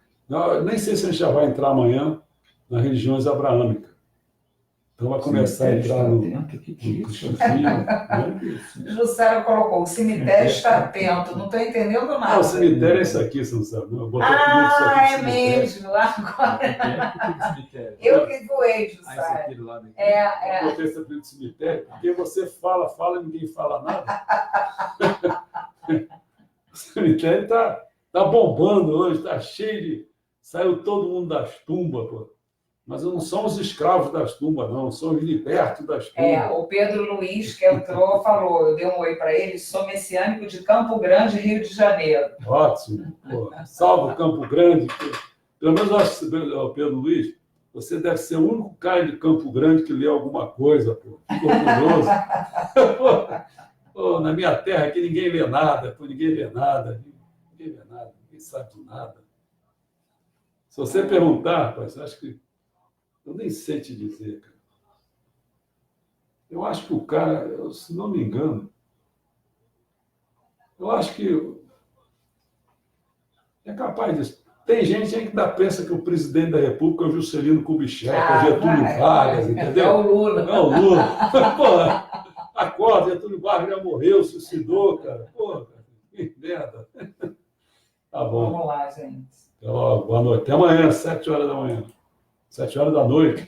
Nem sei se a gente já vai entrar amanhã nas religiões abraâmicas. Então vai começar a entrar no cristianismo. Jussara colocou, o cemitério está atento, não estou entendendo nada. Não, o cemitério é isso aqui, você não sabe. Não. É mesmo, agora. Eu que voei, Jussara. Eu botei esse apelido de cemitério, porque você fala e ninguém fala nada. O cemitério está bombando hoje, está cheio de... Saiu todo mundo das tumbas, pô. Mas não são os escravos das tumbas, não. São os libertos das tumbas. O Pedro Luiz, que entrou, falou, eu dei um oi para ele, sou messiânico de Campo Grande, Rio de Janeiro. Ótimo. Pô. Salve Campo Grande. Pelo menos eu acho que, Pedro Luiz, você deve ser o único cara de Campo Grande que lê alguma coisa, pô. Fico orgulhoso. Pô, na minha terra aqui ninguém lê nada, pô, ninguém lê nada. Ninguém lê nada, ninguém sabe de nada. Se você perguntar, pô, você acha que... Eu nem sei te dizer, cara. Eu acho que o cara, se não me engano, eu acho que é capaz disso. Tem gente aí que pensa que o presidente da República é o Juscelino Kubitschek, é o Getúlio Vargas, entendeu? É o Lula. É o Lula. Porra, acorda, Getúlio Vargas já morreu, suicidou, cara. Porra, que merda. Tá bom. Vamos lá, gente. Então, boa noite. Até amanhã, 7 horas da manhã. 7 horas da noite.